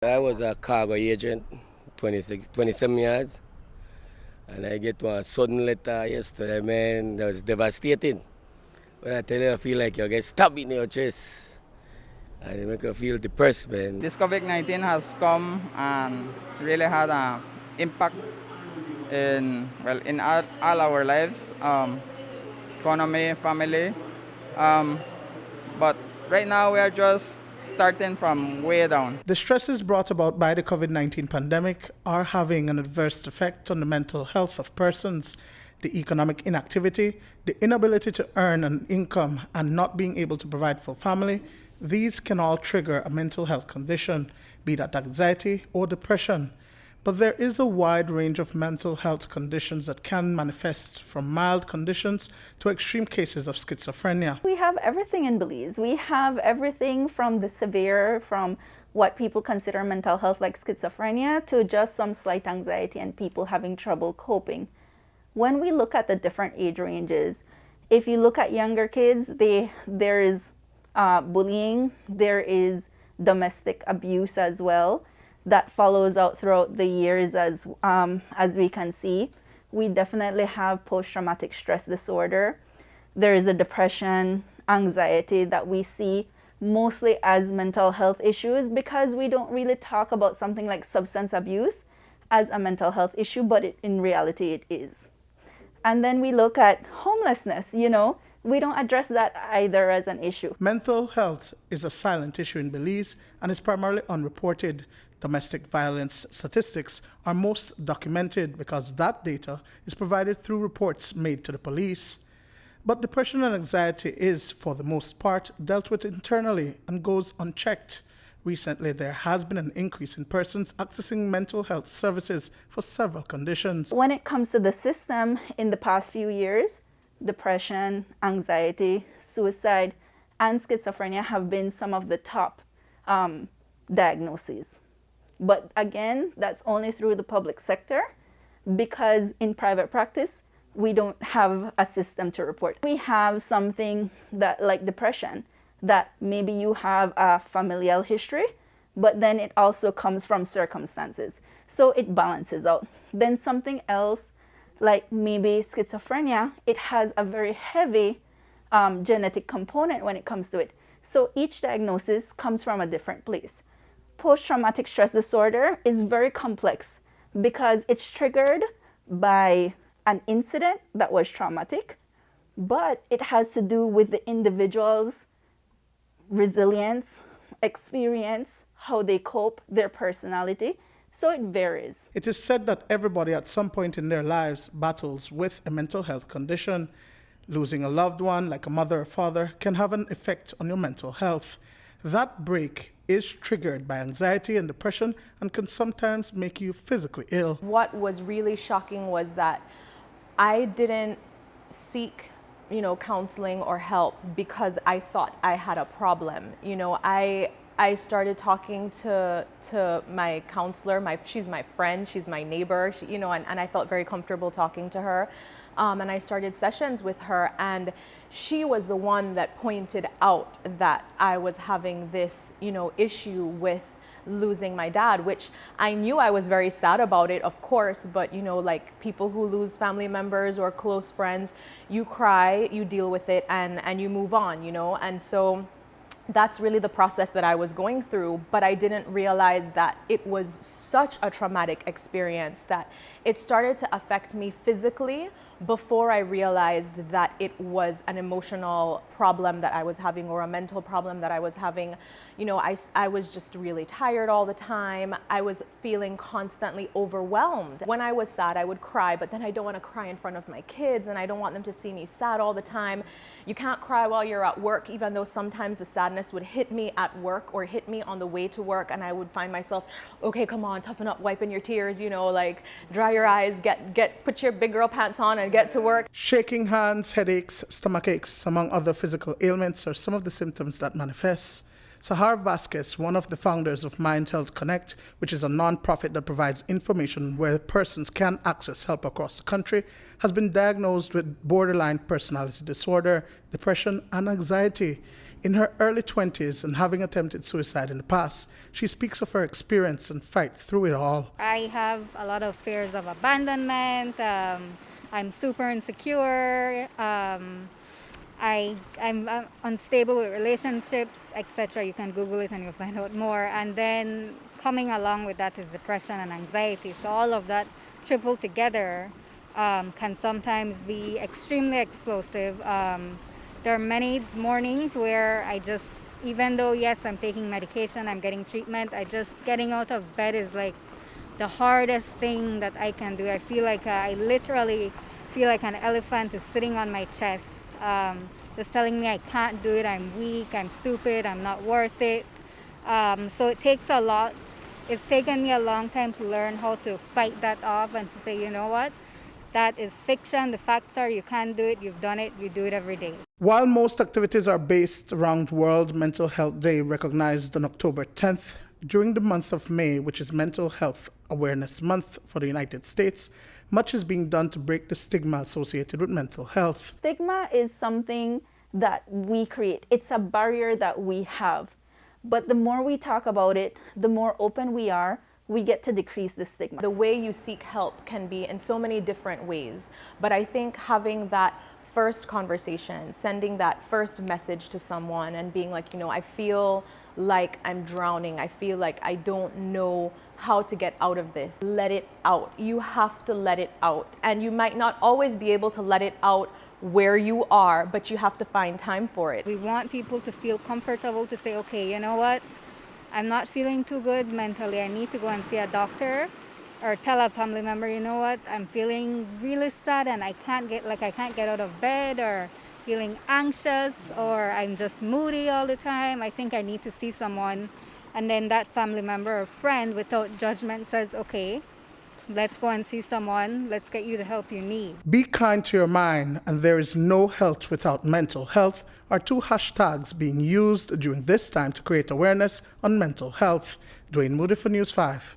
I was a cargo agent, 27 years, and I get one sudden letter yesterday, man, that was devastating. When I tell you, I feel like you get stabbed in your chest, and it make you feel depressed, man. This COVID-19 has come and really had an impact in all our lives, economy, family. Um, but right now we are just starting from way down. The stresses brought about by the COVID 19 pandemic are having an adverse effect on the mental health of persons. The economic inactivity, the inability to earn an income, and not being able to provide for family, these can all trigger a mental health condition, be that anxiety or depression. But there is a wide range of mental health conditions that can manifest from mild conditions to extreme cases of schizophrenia. We have everything in Belize. We have everything from the severe, from what people consider mental health like schizophrenia, to just some slight anxiety and people having trouble coping. When we look at the different age ranges, if you look at younger kids, there is bullying, there is domestic abuse as well that follows out throughout the years as we can see. We definitely have post-traumatic stress disorder. There is a depression, anxiety that we see mostly as mental health issues because we don't really talk about something like substance abuse as a mental health issue, but in reality it is. And then we look at homelessness, we don't address that either as an issue. Mental health is a silent issue in Belize and is primarily unreported. Domestic violence statistics are most documented because that data is provided through reports made to the police. But depression and anxiety is, for the most part, dealt with internally and goes unchecked. Recently, there has been an increase in persons accessing mental health services for several conditions. When it comes to the system, in the past few years, depression, anxiety, suicide, and schizophrenia have been some of the top diagnoses. But again, that's only through the public sector because in private practice, we don't have a system to report. We have something that like depression, that maybe you have a familial history, but then it also comes from circumstances. So it balances out. Then something else, like maybe schizophrenia, it has a very heavy genetic component when it comes to it. So each diagnosis comes from a different place. Post-traumatic stress disorder is very complex because it's triggered by an incident that was traumatic, but it has to do with the individual's resilience, experience, how they cope, their personality. So it varies. It is said that everybody at some point in their lives battles with a mental health condition. Losing a loved one, like a mother or father, can have an effect on your mental health. That break is triggered by anxiety and depression and can sometimes make you physically ill. What was really shocking was that I didn't seek, counseling or help because I thought I had a problem. I started talking to my counselor. She's my friend, she's my neighbor, and I felt very comfortable talking to her. And I started sessions with her, and she was the one that pointed out that I was having this, issue with losing my dad, which I knew I was very sad about it, of course, but like people who lose family members or close friends, you cry, you deal with it, and you move on, and so that's really the process that I was going through, but I didn't realize that it was such a traumatic experience that it started to affect me physically before I realized that it was an emotional problem that I was having or a mental problem that I was having. I was just really tired all the time. I was feeling constantly overwhelmed. When I was sad, I would cry, but then I don't want to cry in front of my kids and I don't want them to see me sad all the time. You can't cry while you're at work, even though sometimes the sadness would hit me at work or hit me on the way to work, and I would find myself, okay, come on, toughen up, wiping your tears, like dry your eyes, put your big girl pants on and get to work. Shaking hands, headaches, stomach aches, among other physical ailments are some of the symptoms that manifest. Sahar Vasquez, one of the founders of Mind Health Connect, which is a non-profit that provides information where persons can access help across the country, has been diagnosed with borderline personality disorder, depression, and anxiety. In her early 20s and having attempted suicide in the past, she speaks of her experience and fight through it all. I have a lot of fears of abandonment. I'm super insecure. I'm unstable with relationships, etc. You can Google it and you'll find out more. And then coming along with that is depression and anxiety. So all of that tripled together can sometimes be extremely explosive. There are many mornings where I just, even though yes, I'm taking medication, I'm getting treatment, getting out of bed is like the hardest thing that I can do. I feel like I literally feel like an elephant is sitting on my chest, just telling me I can't do it, I'm weak, I'm stupid, I'm not worth it. So it takes a lot. It's taken me a long time to learn how to fight that off and to say, you know what, that is fiction. The facts are you can't do it, you've done it, you do it every day. While most activities are based around World Mental Health Day, recognized on October 10th, during the month of May, which is Mental Health Awareness Month for the United States, much is being done to break the stigma associated with mental health. Stigma is something that we create. It's a barrier that we have. But the more we talk about it, the more open we are, we get to decrease the stigma. The way you seek help can be in so many different ways, but I think having that first conversation, sending that first message to someone and being like, you know, I feel like I'm drowning, I feel like I don't know how to get out of this. Let it out. You have to let it out. And you might not always be able to let it out where you are, but you have to find time for it. We want people to feel comfortable to say, okay, you know what, I'm not feeling too good mentally, I need to go and see a doctor, or tell a family member, you know what, I'm feeling really sad and I can't get out of bed, or feeling anxious, or I'm just moody all the time, I think I need to see someone. And then that family member or friend without judgment says, okay, let's go and see someone, let's get you the help you need. Be kind to your mind, and there is no health without mental health are two hashtags being used during this time to create awareness on mental health. Duane, Moody for News 5.